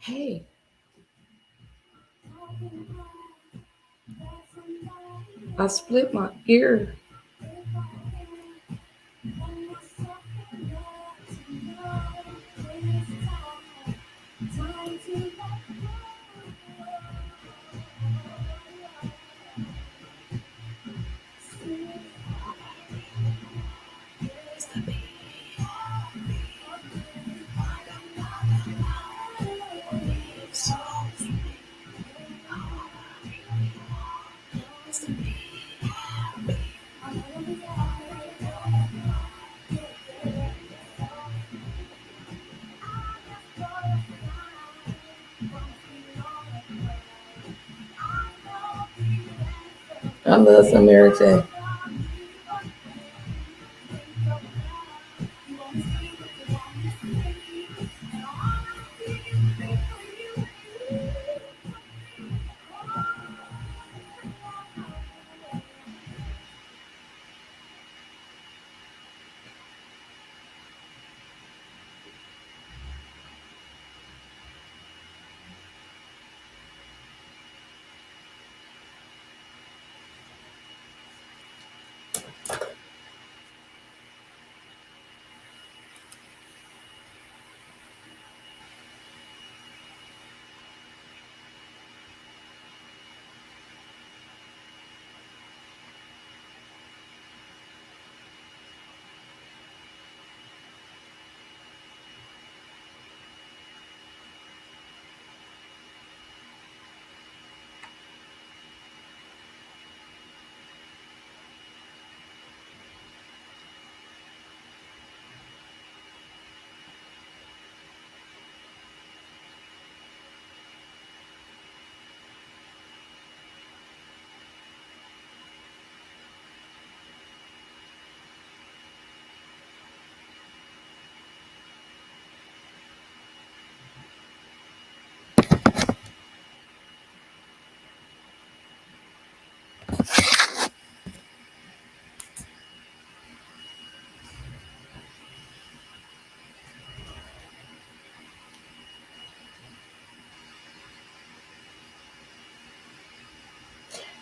Hey, I split my ear. I love some Mary J.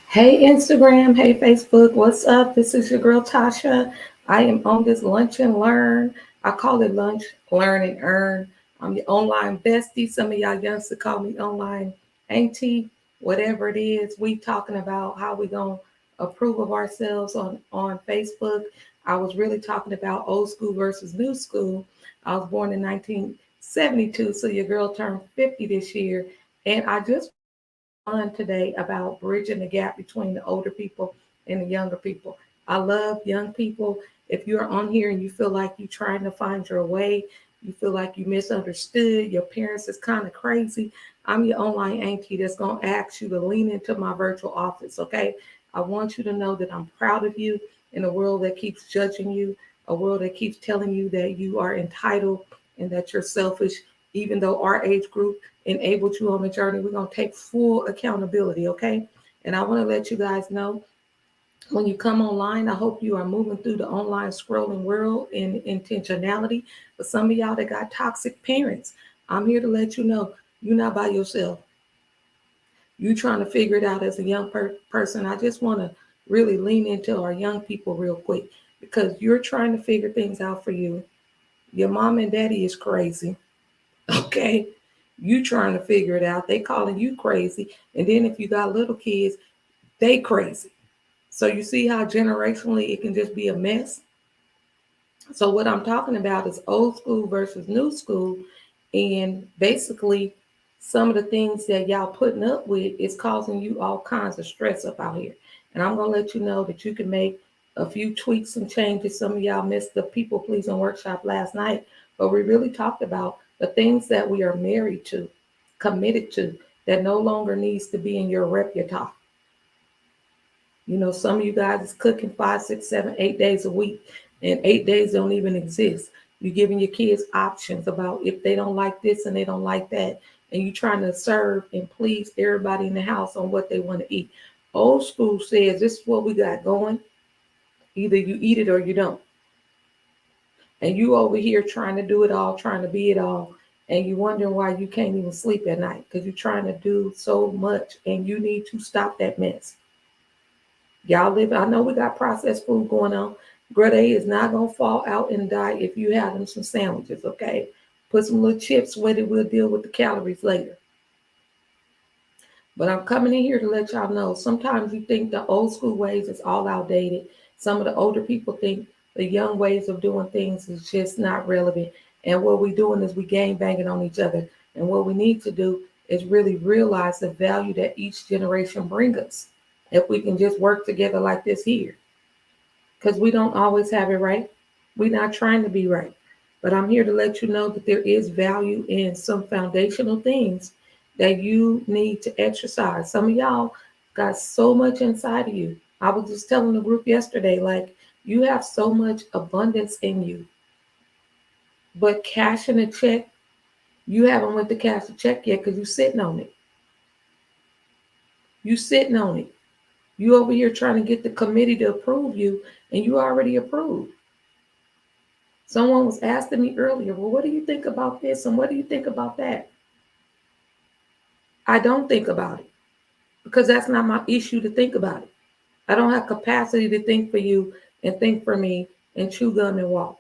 Hey Instagram, hey Facebook, what's up? This is your girl Tasha. I am on this lunch and learn. I call it lunch, learn and earn. I'm your online bestie. Some of y'all youngsters call me online auntie. Whatever it is, we talking about how we gonna approve of ourselves on Facebook. I was really talking about old school versus new school. I was born in 1972, so your girl turned 50 this year, and I just on today about bridging the gap between the older people and the younger people. I love young people. If you're on here and you feel like you're trying to find your way, you feel like you misunderstood, your parents is kind of crazy, I'm your online auntie that's going to ask you to lean into my virtual office, okay? I want you to know that I'm proud of you in a world that keeps judging you, a world that keeps telling you that you are entitled and that you're selfish, even though our age group enabled you on the journey. We're going to take full accountability, okay? And I want to let you guys know when you come online, I hope you are moving through the online scrolling world in intentionality. For some of y'all that got toxic parents, I'm here to let you know you're not by yourself. You trying to figure it out as a young person. I just want to really lean into our young people real quick because you're trying to figure things out for you. Your mom and daddy is crazy. Okay. You trying to figure it out. They calling you crazy. And then if you got little kids, they crazy. So you see how generationally it can just be a mess. So what I'm talking about is old school versus new school. And basically some of the things that y'all putting up with is causing you all kinds of stress up out here. And I'm gonna let you know that you can make a few tweaks and changes. Some of y'all missed the people pleasing workshop last night, but we really talked about the things that we are married to, committed to, that no longer needs to be in your repertoire. You know, some of you guys is cooking 5, 6, 7, 8 days a week, and 8 days don't even exist. You're giving your kids options about if they don't like this and they don't like that, and you're trying to serve and please everybody in the house on what they want to eat. Old school says this is what we got going. Either you eat it or you don't. And you over here trying to do it all, trying to be it all. and you wonder why you can't even sleep at night because you're trying to do so much and you need to stop that mess. Y'all live, I know we got processed food going on. Grade A is not going to fall out and die if you have them some sandwiches, okay? Put some little chips with it. We'll deal with the calories later. But I'm coming in here to let y'all know sometimes you think the old school ways is all outdated. Some of the older people think the young ways of doing things is just not relevant. And what we're doing is we gang banging on each other. And what we need to do is really realize the value that each generation brings us. If we can just work together like this here, because we don't always have it right. We're not trying to be right. But I'm here to let you know that there is value in some foundational things that you need to exercise. Some of y'all got so much inside of you. I was just telling the group yesterday, like, you have so much abundance in you, but cashing a check, you haven't went to cash a check yet because you're sitting on it. You sitting on it. You over here trying to get the committee to approve you, and you already approved. Someone was asking me earlier, well, what do you think about this and what do you think about that? I don't think about it because that's not my issue to think about it. I don't have capacity to think for you and think for me and chew gum and walk.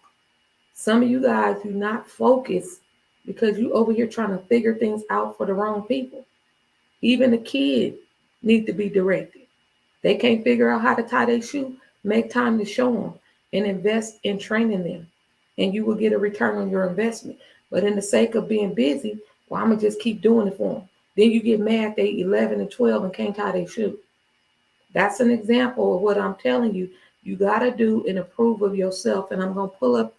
Some of you guys do not focus because you over here trying to figure things out for the wrong people. Even the kid need to be directed. They can't figure out how to tie their shoe. Make time to show them and invest in training them, and you will get a return on your investment. But in the sake of being busy, well, I'm gonna just keep doing it for them. Then you get mad they 11 and 12 and can't tie their shoe. That's an example of what I'm telling you. You gotta do and approve of yourself. And I'm gonna pull up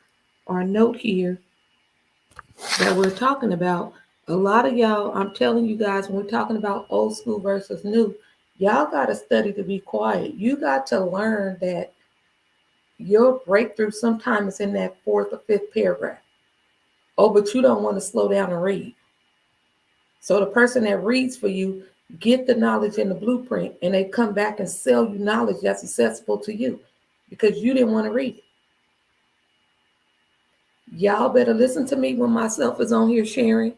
our note here that we're talking about. A lot of y'all, I'm telling you guys, when we're talking about old school versus new, y'all got to study to be quiet. You got to learn that your breakthrough sometimes is in that fourth or fifth paragraph. Oh, but you don't want to slow down and read. So the person that reads for you get the knowledge in the blueprint and they come back and sell you knowledge that's accessible to you because you didn't want to read it. Y'all better listen to me when myself is on here sharing.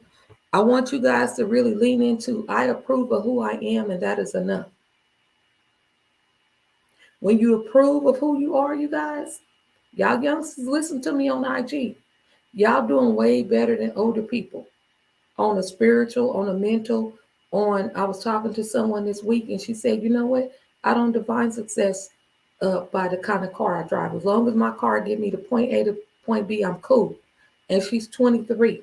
I want you guys to really lean into I approve of who I am, and that is enough. When you approve of who you are, you guys, y'all youngsters, listen to me on IG. Y'all doing way better than older people on a spiritual, on a mental, on. I was talking to someone this week, and she said, "You know what? I don't define success by the kind of car I drive. As long as my car get me to point A to point B, I'm cool." And she's 23.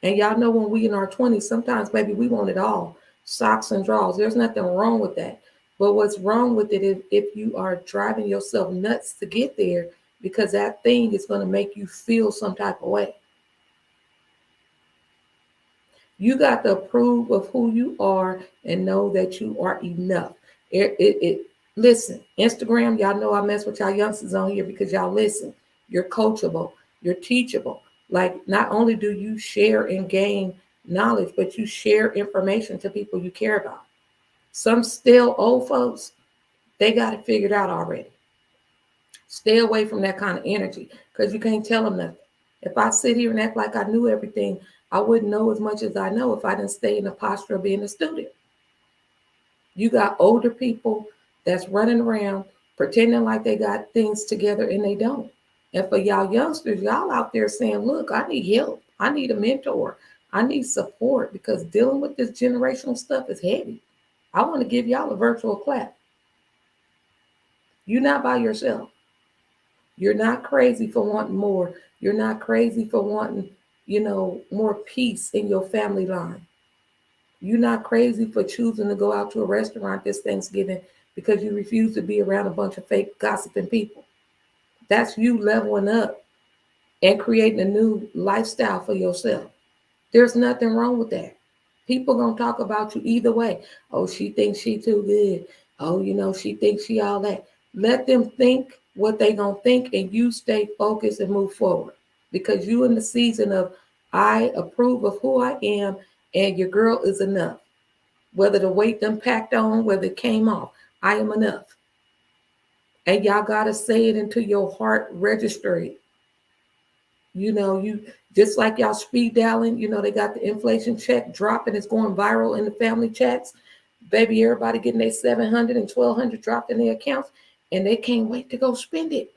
And y'all know when we in our 20s, sometimes maybe we want it all. Socks and drawers. There's nothing wrong with that. But what's wrong with it is if you are driving yourself nuts to get there because that thing is going to make you feel some type of way. You got to approve of who you are and know that you are enough. Listen, Instagram, y'all know I mess with y'all youngsters on here because y'all listen. You're coachable, you're teachable. Like, not only do you share and gain knowledge, but you share information to people you care about. Some still old folks, they got it figured out already. Stay away from that kind of energy because you can't tell them nothing. If I sit here and act like I knew everything, I wouldn't know as much as I know if I didn't stay in the posture of being a student. You got older people that's running around pretending like they got things together and they don't. And for y'all youngsters, y'all out there saying, look, I need help. I need a mentor. I need support because dealing with this generational stuff is heavy. I want to give y'all a virtual clap. You're not by yourself. You're not crazy for wanting more. You're not crazy for wanting, more peace in your family line. You're not crazy for choosing to go out to a restaurant this Thanksgiving because you refuse to be around a bunch of fake gossiping people. That's you leveling up and creating a new lifestyle for yourself. There's nothing wrong with that. People gonna talk about you either way. Oh, she thinks she too good. Oh, she thinks she all that. Let them think what they gonna think and you stay focused and move forward. Because you in the season of I approve of who I am and your girl is enough. Whether the weight done packed on, whether it came off, I am enough. And y'all gotta say it into your heart, register it. You just like y'all speed dialing, they got the inflation check dropping, it's going viral in the family chats. Baby, everybody getting their 700 and 1200 dropped in their accounts, and they can't wait to go spend it.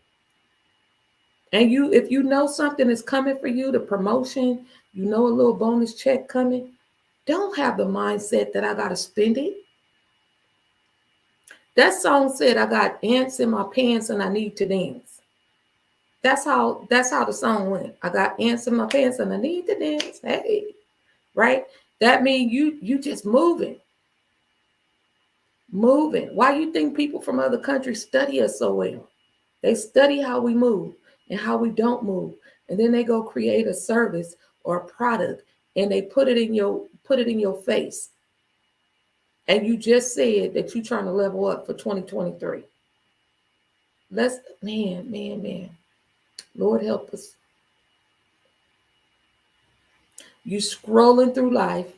And if you know something is coming for you, the promotion, a little bonus check coming, don't have the mindset that I gotta spend it. That song said I got ants in my pants and I need to dance. That's how the song went. I got ants in my pants and I need to dance. Hey, right? That means you just moving. Moving. Why you think people from other countries study us so well? They study how we move and how we don't move. And then they go create a service or a product and they put it in your face. And you just said that you're trying to level up for 2023. Man. Lord help us. You scrolling through life,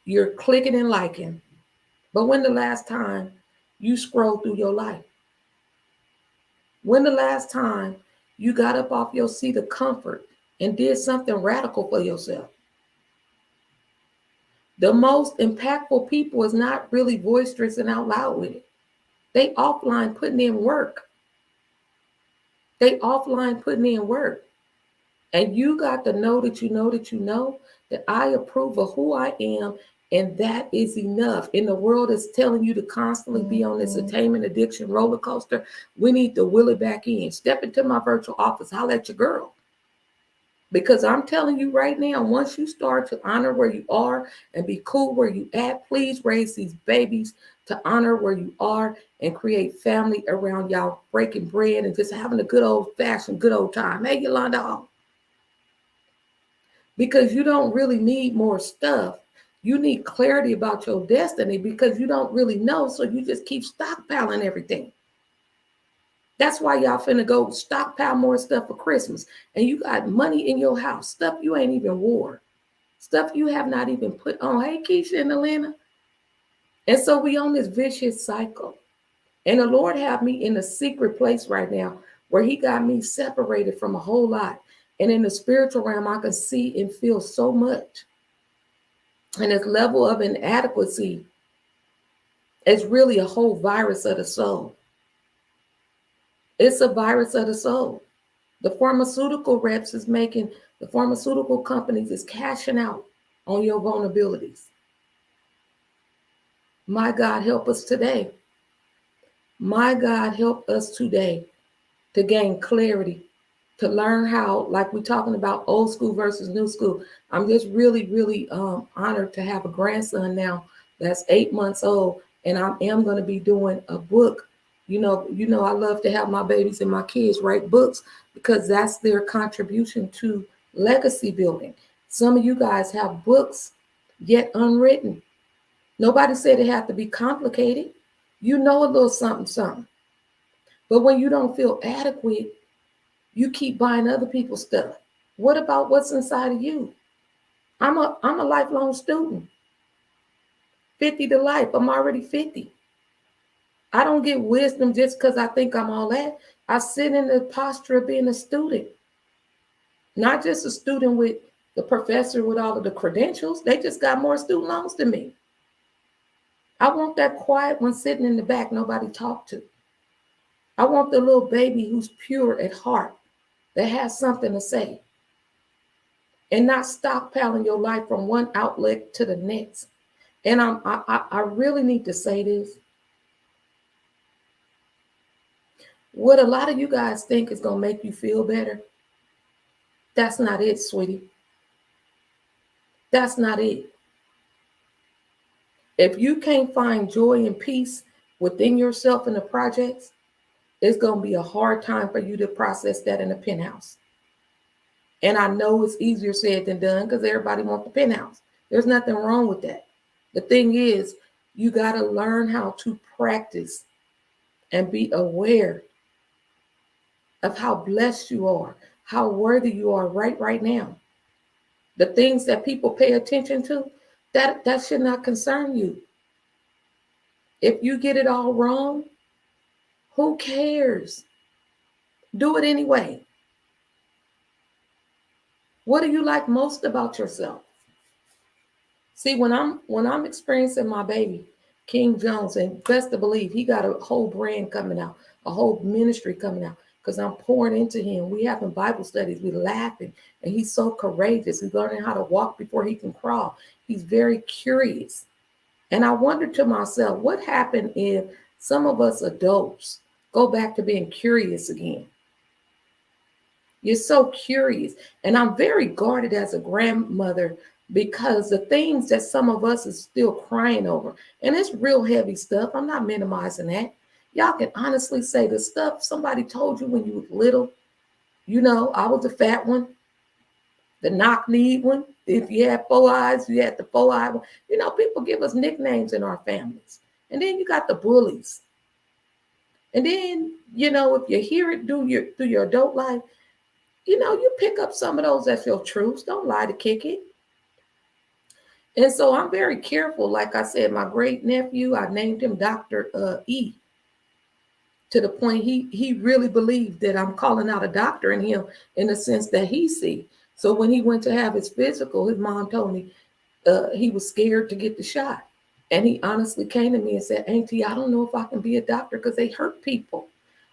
you're clicking and liking. But when the last time you scrolled through your life? When the last time you got up off your seat of comfort and did something radical for yourself? The most impactful people is not really boisterous and out loud with it. They offline putting in work. And you got to know that that I approve of who I am, and that is enough. And the world is telling you to constantly be on this attainment addiction roller coaster. We need to will it back in. Step into my virtual office. Holler at your girl. Because I'm telling you right now, once you start to honor where you are and be cool where you at, please raise these babies to honor where you are and create family around y'all breaking bread and just having a good old fashioned, good old time. Hey, Yolanda. Because you don't really need more stuff. You need clarity about your destiny because you don't really know. So you just keep stockpiling everything. That's why y'all finna go stockpile more stuff for Christmas. And you got money in your house, stuff you ain't even wore, stuff you have not even put on. Hey, Keisha and Atlanta. And so we on this vicious cycle. And the Lord have me in a secret place right now where he got me separated from a whole lot. And in the spiritual realm, I can see and feel so much. And this level of inadequacy is really a whole virus of the soul. It's a virus of the soul. The pharmaceutical reps the pharmaceutical companies is cashing out on your vulnerabilities. My God, help us today. My God, help us today to gain clarity, to learn how, like we're talking about old school versus new school. I'm just really, really honored to have a grandson now that's 8 months old, and I am going to be doing a book. I love to have my babies and my kids write books because that's their contribution to legacy building. Some of you guys have books yet unwritten. Nobody said it had to be complicated. You know a little something. But when you don't feel adequate, you keep buying other people's stuff. What about what's inside of you? I'm a lifelong student. 50 to life. I'm already 50. I don't get wisdom just because I think I'm all that. I sit in the posture of being a student. Not just a student with the professor with all of the credentials. They just got more student loans than me. I want that quiet one sitting in the back nobody talk to. I want the little baby who's pure at heart, that has something to say. And not stockpiling your life from one outlet to the next. And I really need to say this. What a lot of you guys think is going to make you feel better, that's not it, sweetie. That's not it. If you can't find joy and peace within yourself in the projects, it's going to be a hard time for you to process that in a penthouse. And I know it's easier said than done because everybody wants the penthouse. There's nothing wrong with that. The thing is, you got to learn how to practice and be aware of how blessed you are, how worthy you are right now. The things that people pay attention to, that should not concern you. If you get it all wrong, who cares? Do it anyway. What do you like most about yourself? See, when I'm experiencing my baby, King Jones, and best to believe he got a whole brand coming out, a whole ministry coming out, because I'm pouring into him. We having Bible studies, we laughing, and he's so courageous. He's learning how to walk before he can crawl. He's very curious. And I wonder to myself, what happened if some of us adults go back to being curious again? You're so curious. And I'm very guarded as a grandmother because the things that some of us is still crying over, and it's real heavy stuff. I'm not minimizing that. Y'all can honestly say the stuff somebody told you when you was little. I was the fat one, the knock-kneed one. If you had 4 eyes, you had the 4-eye one. People give us nicknames in our families. And then you got the bullies. And then, if you hear it through your adult life, you pick up some of those as your truths. Don't lie to kick it. And so I'm very careful. Like I said, my great nephew, I named him Dr. E, to the point he really believed that I'm calling out a doctor in him in the sense that he see. So when he went to have his physical, his mom told me he was scared to get the shot. And he honestly came to me and said, Auntie, I don't know if I can be a doctor because they hurt people.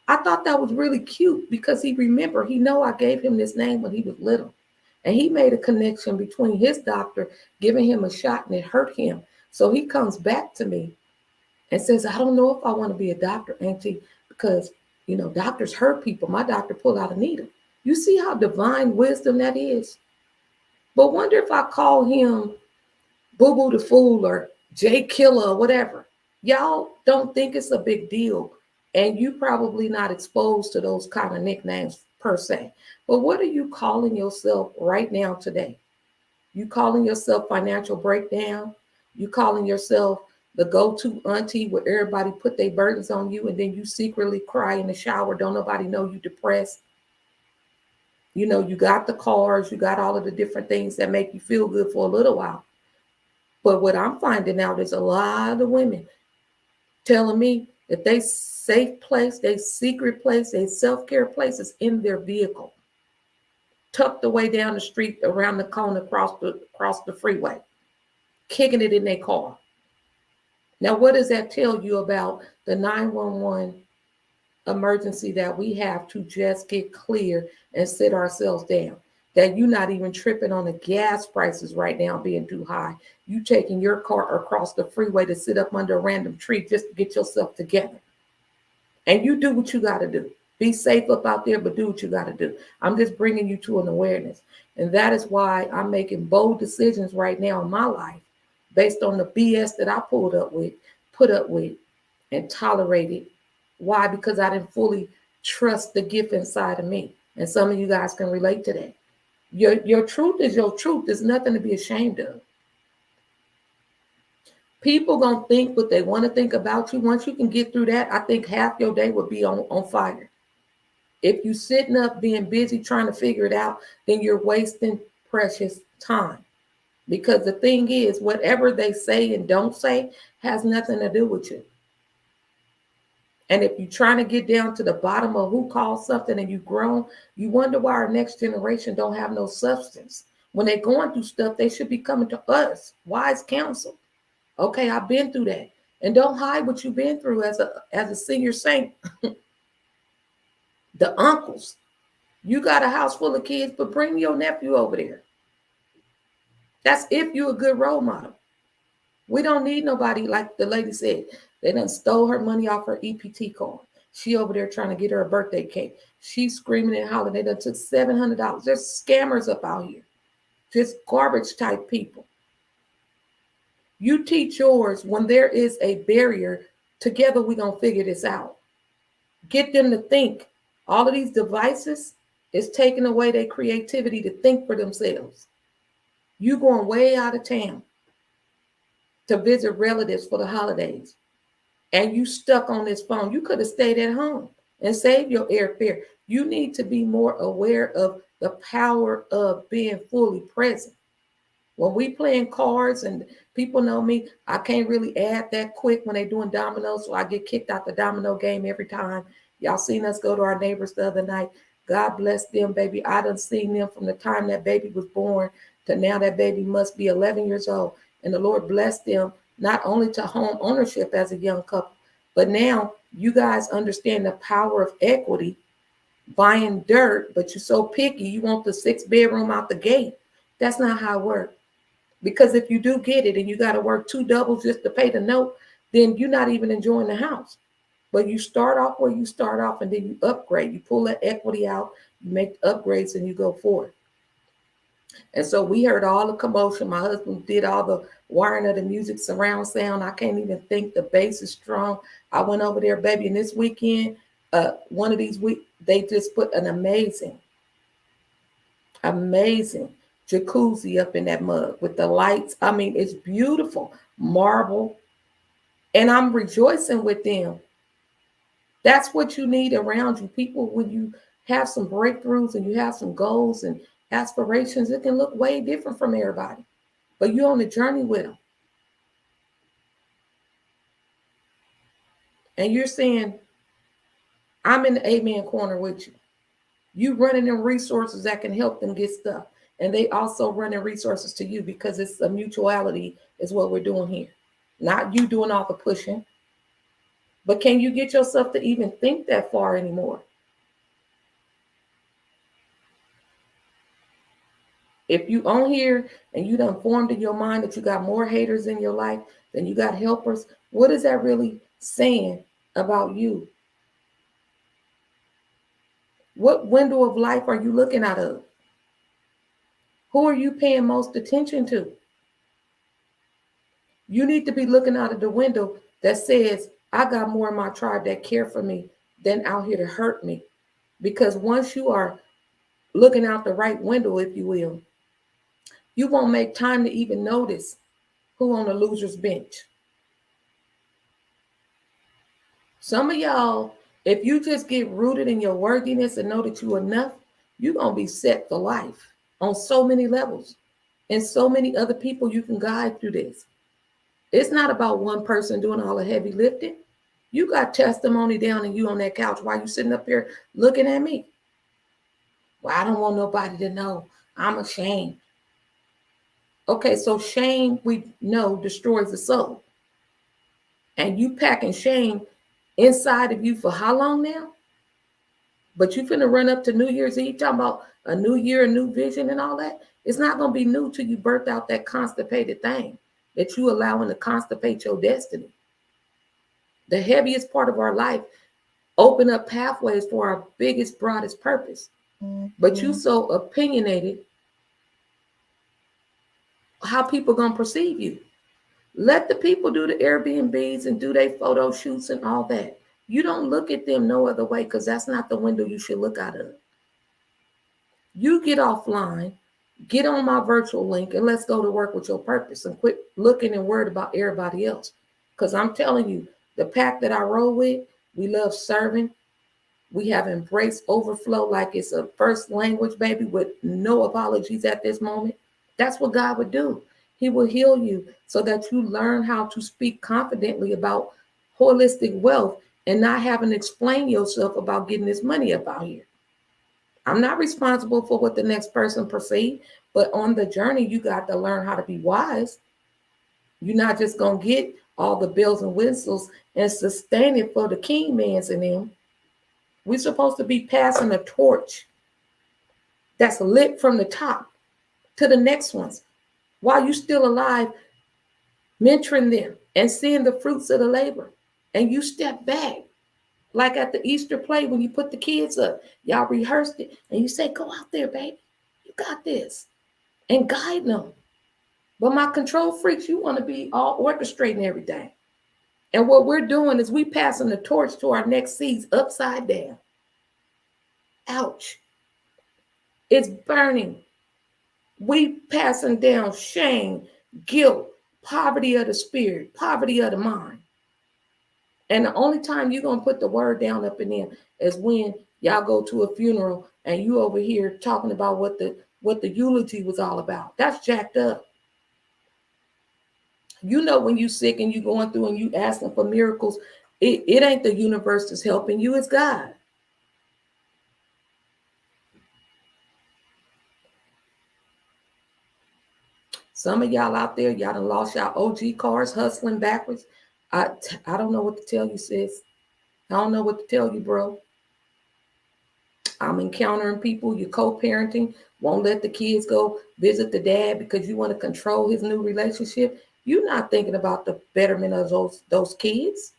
I thought that was really cute because he know I gave him this name when he was little. And he made a connection between his doctor giving him a shot and it hurt him. So he comes back to me and says, I don't know if I want to be a doctor, Auntie, because, doctors hurt people. My doctor pulled out a needle. You see how divine wisdom that is? But wonder if I call him Boo Boo the Fool or Jay Killer or whatever. Y'all don't think it's a big deal. And you probably not exposed to those kind of nicknames per se. But what are you calling yourself right now today? You calling yourself financial breakdown? You calling yourself the go-to auntie where everybody put their burdens on you and then you secretly cry in the shower, don't nobody know you depressed? You got the cars, you got all of the different things that make you feel good for a little while. But what I'm finding out is a lot of women telling me that they safe place, they secret place, they self-care place is in their vehicle, tucked away down the street, around the corner, across the freeway, kicking it in their car. Now, what does that tell you about the 911 emergency that we have to just get clear and sit ourselves down? That you're not even tripping on the gas prices right now being too high. You taking your car across the freeway to sit up under a random tree just to get yourself together. And you do what you got to do. Be safe up out there, but do what you got to do. I'm just bringing you to an awareness. And that is why I'm making bold decisions right now in my life based on the BS that I put up with, and tolerated. Why? Because I didn't fully trust the gift inside of me. And some of you guys can relate to that. Your truth is your truth. There's nothing to be ashamed of. People gonna think what they want to think about you. Once you can get through that, I think half your day would be on fire. If you sitting up being busy trying to figure it out, then you're wasting precious time. Because the thing is, whatever they say and don't say has nothing to do with you. And if you're trying to get down to the bottom of who caused something and you've grown, you wonder why our next generation don't have no substance. When they're going through stuff, they should be coming to us, wise counsel. Okay, I've been through that. And don't hide what you've been through as a senior saint. The uncles. You got a house full of kids, but bring your nephew over there. That's if you're a good role model. We don't need nobody, like the lady said. They done stole her money off her EPT card. She over there trying to get her a birthday cake. She's screaming and hollering. They done took $700. There's scammers up out here. Just garbage type people. You teach yours when there is a barrier. Together we're going to figure this out. Get them to think. All of these devices is taking away their creativity to think for themselves. You going way out of town to visit relatives for the holidays, and you stuck on this phone. You could have stayed at home and saved your airfare. You need to be more aware of the power of being fully present. When we playing cards, and people know me, I can't really add that quick when they doing dominoes, so I get kicked out the domino game every time. Y'all seen us go to our neighbors the other night. God bless them, baby. I done seen them from the time that baby was born to now that baby must be 11 years old. And the Lord blessed them not only to home ownership as a young couple, but now you guys understand the power of equity, buying dirt, but you're so picky, you want the 6 bedroom out the gate. That's not how it works. Because if you do get it and you got to work 2 doubles just to pay the note, then you're not even enjoying the house. But you start off where you start off and then you upgrade. You pull that equity out, you make upgrades, and you go forward. And so we heard all the commotion. My husband did all the wiring of the music, surround sound. I can't even think the bass is strong. I went over there, baby, and this weekend, one of these weeks, they just put an amazing jacuzzi up in that mug with the lights. I mean, it's beautiful, marble, and I'm rejoicing with them. That's what you need around you. People, when you have some breakthroughs and you have some goals and aspirations, it can look way different from everybody, but you're on the journey with them. And you're saying, I'm in the amen corner with you. You running them resources that can help them get stuff. And they also running resources to you because it's a mutuality is what we're doing here. Not you doing all the pushing. But can you get yourself to even think that far anymore? If you on here and you done formed in your mind that you got more haters in your life than you got helpers, what is that really saying about you? What window of life are you looking out of? Who are you paying most attention to? You need to be looking out of the window that says, I got more in my tribe that care for me than out here to hurt me. Because once you are looking out the right window, if you will, you won't make time to even notice who on the loser's bench. Some of y'all, if you just get rooted in your worthiness and know that you're enough, you're going to be set for life on so many levels. And so many other people you can guide through this. It's not about one person doing all the heavy lifting. You got testimony down and you on that couch while you sitting up here looking at me. Well, I don't want nobody to know. I'm ashamed. Okay, so shame, we know, destroys the soul. And you packing shame inside of you for how long now? But you finna run up to New Year's Eve talking about a new year, a new vision and all that. It's not gonna be new till you birth out that constipated thing that you allowing to constipate your destiny. The heaviest part of our life open up pathways for our biggest, broadest purpose. But you so opinionated, how people gonna perceive you. Let the people do the Airbnbs and do their photo shoots and all that. You don't look at them no other way because that's not the window you should look out of. You get offline, get on my virtual link, and let's go to work with your purpose and quit looking and worried about everybody else. Because I'm telling you, the pack that I roll with, we love serving. We have embraced overflow like it's a first language, baby, with no apologies at this moment. That's what God would do. He will heal you so that you learn how to speak confidently about holistic wealth and not having to explain yourself about getting this money up out here. I'm not responsible for what the next person perceives, but on the journey, you got to learn how to be wise. You're not just going to get all the bells and whistles and sustain it for the king mans in them. We're supposed to be passing a torch that's lit from the top to the next ones while you're still alive, mentoring them and seeing the fruits of the labor. And you step back, like at the Easter play when you put the kids up, y'all rehearsed it, and you say, go out there, baby. You got this. And guide them. But my control freaks, you want to be all orchestrating everything. And what we're doing is we passing the torch to our next seeds upside down. Ouch. It's burning. We passing down shame, guilt, poverty of the spirit, poverty of the mind. And the only time you're going to put the word down up in there is when y'all go to a funeral and you over here talking about what the eulogy was all about. That's jacked up. You know when you sick and you going through and you asking for miracles It ain't the universe that's helping you, it's God. Some of y'all out there, y'all done lost y'all OG cars hustling backwards. I don't know what to tell you, sis. I don't know what to tell you, bro. I'm encountering people, you're co-parenting, won't let the kids go visit the dad because you want to control his new relationship. You're not thinking about the betterment of those kids.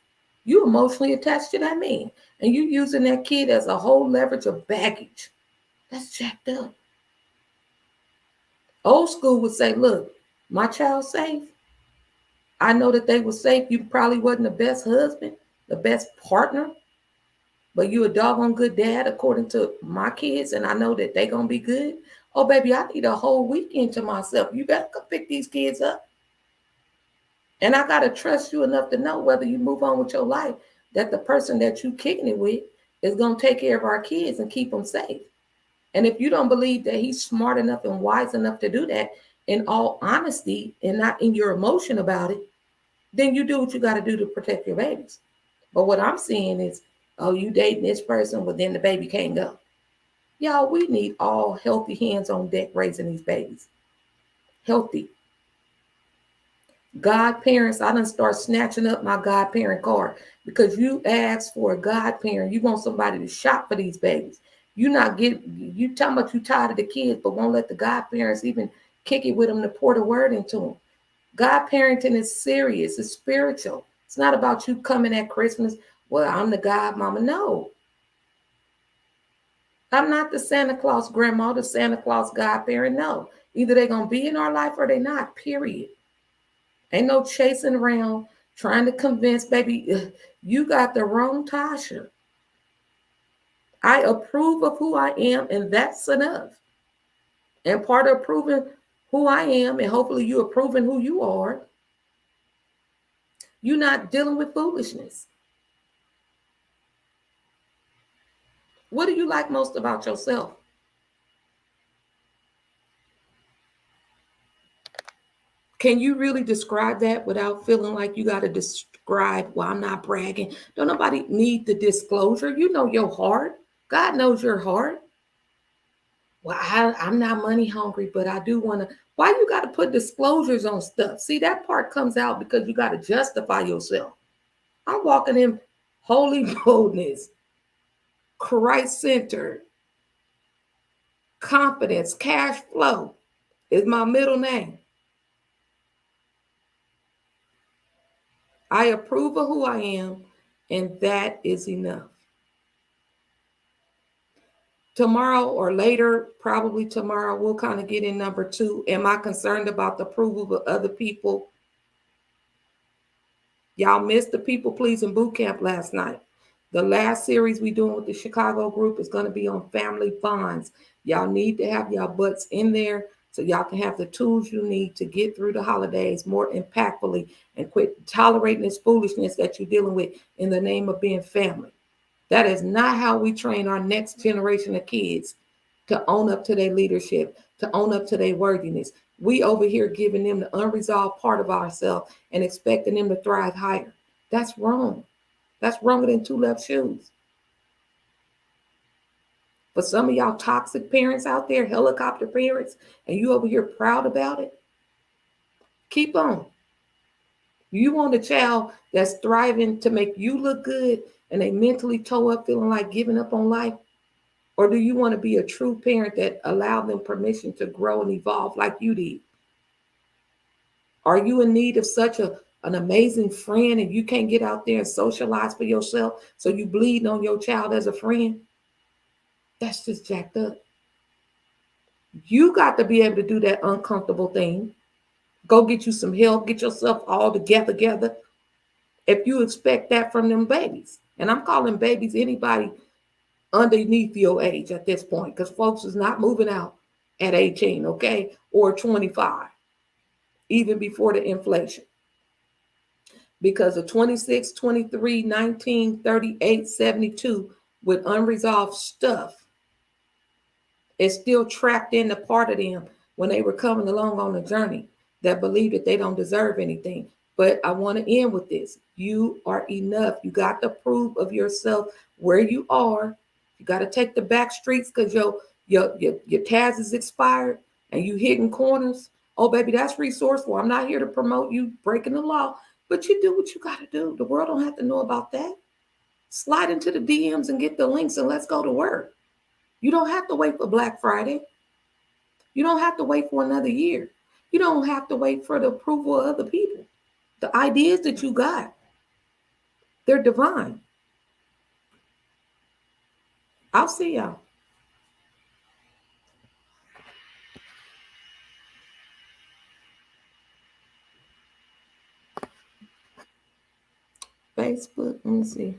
You emotionally attached to that man. And you using that kid as a whole leverage of baggage. That's jacked up. Old school would say, look, my child's safe. I know that they were safe. You probably wasn't the best husband, the best partner, but you a doggone good dad according to my kids, and I know that they gonna be good. Oh, baby, I need a whole weekend to myself. You better come pick these kids up. And I gotta trust you enough to know whether you move on with your life, that the person that you kicking it with is gonna take care of our kids and keep them safe. And if you don't believe that he's smart enough and wise enough to do that, in all honesty and not in your emotion about it, then you do what you got to do to protect your babies. But what I'm seeing is, oh, you dating this person, but then the baby can't go. Y'all, we need all healthy hands on deck raising these babies. Healthy. Godparents, I done start snatching up my godparent card because you asked for a godparent. You want somebody to shop for these babies. You talking about you tired of the kids, but won't let the godparents even kick it with them to pour the word into them. God parenting is serious, it's spiritual. It's not about you coming at Christmas. Well, I'm the God mama. No, I'm not the Santa Claus grandma, the Santa Claus godparent. No, either they're going to be in our life or they not, period. Ain't no chasing around trying to convince, baby, you got the wrong Tasha. I approve of who I am, and that's enough. And part of proving who I am, and hopefully you approving who you are, you're not dealing with foolishness. What do you like most about yourself? Can you really describe that without feeling like you got to describe, well, I'm not bragging. Don't nobody need the disclosure. You know your heart. God knows your heart. Well, I'm not money hungry, but I do want to. Why you got to put disclosures on stuff? See, that part comes out because you got to justify yourself. I'm walking in holy boldness, Christ centered, confidence, cash flow is my middle name. I approve of who I am, and that is enough. Tomorrow or later, probably tomorrow, we'll kind of get in number 2. Am I concerned about the approval of other people? Y'all missed the people pleasing boot camp last night. The last series we doing with the Chicago group is going to be on family bonds. Y'all need to have y'all butts in there so y'all can have the tools you need to get through the holidays more impactfully and quit tolerating this foolishness that you're dealing with in the name of being family. That is not how we train our next generation of kids to own up to their leadership, to own up to their worthiness. We over here giving them the unresolved part of ourselves and expecting them to thrive higher. That's wrong. That's wronger than 2 left shoes. For some of y'all toxic parents out there, helicopter parents, and you over here proud about it, keep on. You want a child that's thriving to make you look good and they mentally toe up feeling like giving up on life? Or do you want to be a true parent that allow them permission to grow and evolve like you did? Are you in need of such an amazing friend and you can't get out there and socialize for yourself, so you bleed on your child as a friend? That's just jacked up. You got to be able to do that uncomfortable thing. Go get you some help, get yourself all together. If you expect that from them babies, and I'm calling babies anybody underneath your age at this point, because folks is not moving out at 18, okay, or 25, even before the inflation. Because of 26, 23, 19, 38, 72 with unresolved stuff is still trapped in the part of them when they were coming along on the journey that believe that they don't deserve anything. But I want to end with this. You are enough. You got to prove of yourself where you are. You got to take the back streets because your TAS is expired and you hitting corners. Oh, baby, that's resourceful. I'm not here to promote you breaking the law, but you do what you got to do. The world don't have to know about that. Slide into the DMs and get the links and let's go to work. You don't have to wait for Black Friday. You don't have to wait for another year. You don't have to wait for the approval of other people. The ideas that you got, they're divine. I'll see y'all. Facebook, let me see.